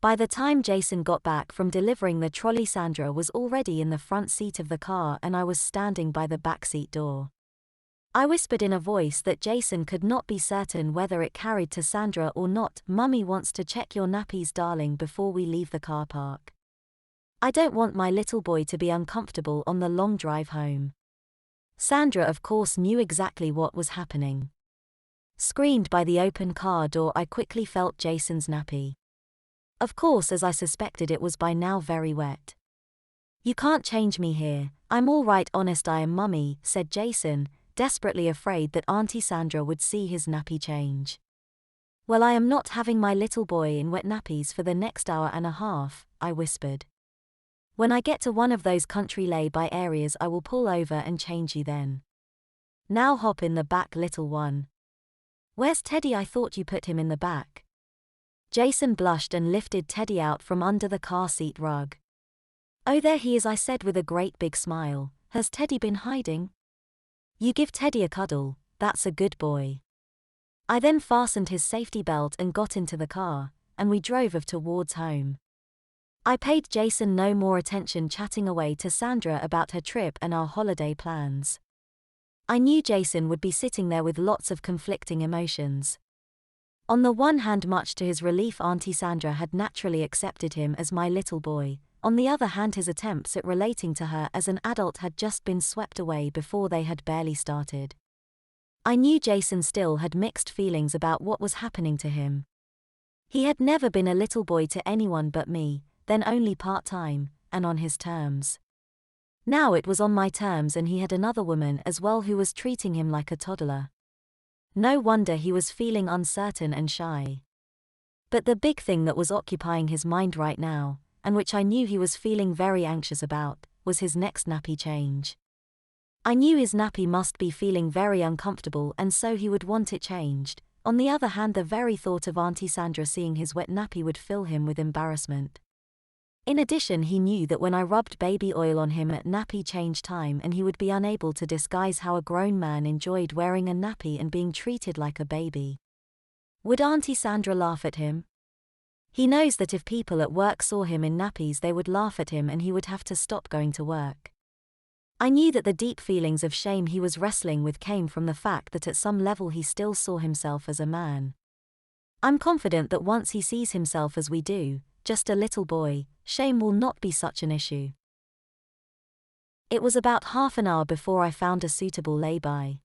By the time Jason got back from delivering the trolley, Sandra was already in the front seat of the car and I was standing by the backseat door. I whispered in a voice that Jason could not be certain whether it carried to Sandra or not. "Mummy wants to check your nappies, darling, before we leave the car park. I don't want my little boy to be uncomfortable on the long drive home." Sandra, of course, knew exactly what was happening. Screened by the open car door, I quickly felt Jason's nappy. Of course, as I suspected, it was by now very wet. "You can't change me here, I'm all right, honest I am, Mummy," said Jason, desperately afraid that Auntie Sandra would see his nappy change. "Well, I am not having my little boy in wet nappies for the next hour and a half," I whispered. "When I get to one of those country lay-by areas I will pull over and change you then. Now hop in the back, little one." "Where's Teddy? I thought you put him in the back." Jason blushed and lifted Teddy out from under the car seat rug. "Oh, there he is," I said with a great big smile. "Has Teddy been hiding?" "You give Teddy a cuddle, that's a good boy." I then fastened his safety belt and got into the car, and we drove off towards home. I paid Jason no more attention, chatting away to Sandra about her trip and our holiday plans. I knew Jason would be sitting there with lots of conflicting emotions. On the one hand, much to his relief, Auntie Sandra had naturally accepted him as my little boy. On the other hand, his attempts at relating to her as an adult had just been swept away before they had barely started. I knew Jason still had mixed feelings about what was happening to him. He had never been a little boy to anyone but me, then only part-time, and on his terms. Now it was on my terms, and he had another woman as well who was treating him like a toddler. No wonder he was feeling uncertain and shy. But the big thing that was occupying his mind right now, and which I knew he was feeling very anxious about, was his next nappy change. I knew his nappy must be feeling very uncomfortable, and so he would want it changed. On the other hand, the very thought of Auntie Sandra seeing his wet nappy would fill him with embarrassment. In addition, he knew that when I rubbed baby oil on him at nappy change time, and he would be unable to disguise how a grown man enjoyed wearing a nappy and being treated like a baby. Would Auntie Sandra laugh at him? He knows that if people at work saw him in nappies, they would laugh at him and he would have to stop going to work. I knew that the deep feelings of shame he was wrestling with came from the fact that at some level he still saw himself as a man. I'm confident that once he sees himself as we do, just a little boy, shame will not be such an issue. It was about half an hour before I found a suitable lay-by.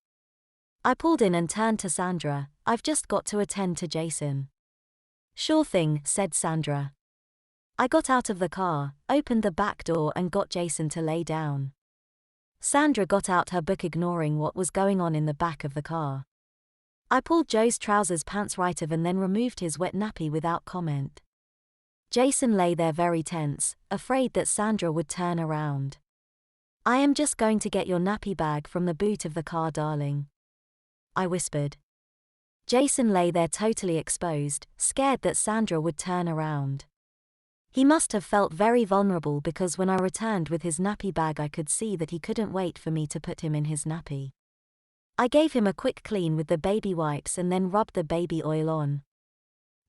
I pulled in and turned to Sandra. "I've just got to attend to Jason." "Sure thing," said Sandra. I got out of the car, opened the back door and got Jason to lay down. Sandra got out her book, ignoring what was going on in the back of the car. I pulled Joe's trousers pants right of and then removed his wet nappy without comment. Jason lay there very tense, afraid that Sandra would turn around. "I am just going to get your nappy bag from the boot of the car, darling," I whispered. Jason lay there totally exposed, scared that Sandra would turn around. He must have felt very vulnerable, because when I returned with his nappy bag I could see that he couldn't wait for me to put him in his nappy. I gave him a quick clean with the baby wipes and then rubbed the baby oil on.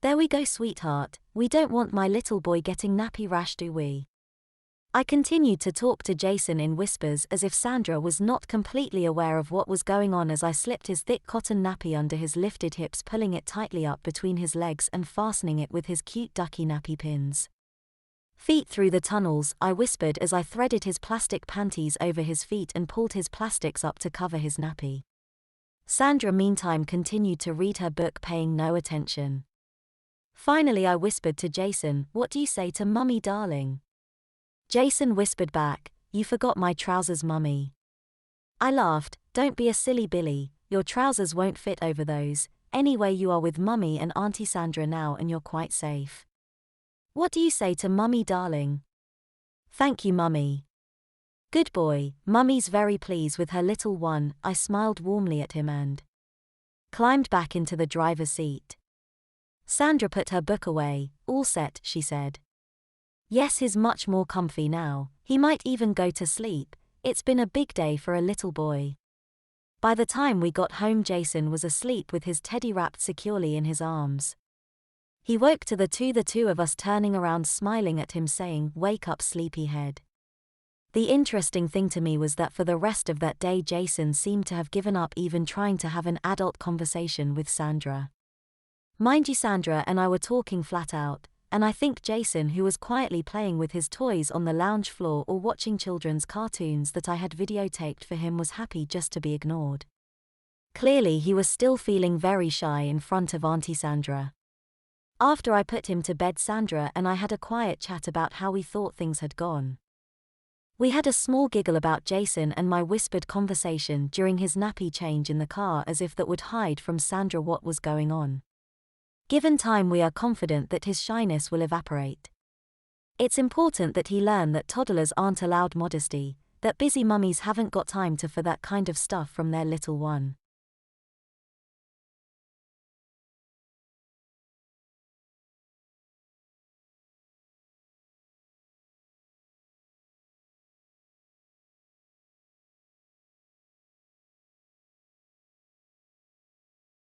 "There we go, sweetheart, we don't want my little boy getting nappy rash, do we?" I continued to talk to Jason in whispers, as if Sandra was not completely aware of what was going on, as I slipped his thick cotton nappy under his lifted hips, pulling it tightly up between his legs and fastening it with his cute ducky nappy pins. "Feet through the tunnels," I whispered as I threaded his plastic panties over his feet and pulled his plastics up to cover his nappy. Sandra meantime continued to read her book, paying no attention. Finally I whispered to Jason, "What do you say to Mummy, darling?" Jason whispered back, "You forgot my trousers, Mummy." I laughed. "Don't be a silly Billy, your trousers won't fit over those. Anyway, you are with Mummy and Auntie Sandra now and you're quite safe. What do you say to Mummy, darling?" "Thank you, Mummy." "Good boy, Mummy's very pleased with her little one." I smiled warmly at him and climbed back into the driver's seat. Sandra put her book away. "All set," she said. "Yes, he's much more comfy now. He might even go to sleep. It's been a big day for a little boy." By the time we got home, Jason was asleep with his teddy wrapped securely in his arms. He woke to the two of us turning around smiling at him saying, "Wake up, sleepyhead." The interesting thing to me was that for the rest of that day Jason seemed to have given up even trying to have an adult conversation with Sandra. Mind you, Sandra and I were talking flat out, and I think Jason, who was quietly playing with his toys on the lounge floor or watching children's cartoons that I had videotaped for him, was happy just to be ignored. Clearly he was still feeling very shy in front of Auntie Sandra. After I put him to bed, Sandra and I had a quiet chat about how we thought things had gone. We had a small giggle about Jason and my whispered conversation during his nappy change in the car, as if that would hide from Sandra what was going on. Given time, we are confident that his shyness will evaporate. It's important that he learn that toddlers aren't allowed modesty, that busy mummies haven't got time for that kind of stuff from their little one.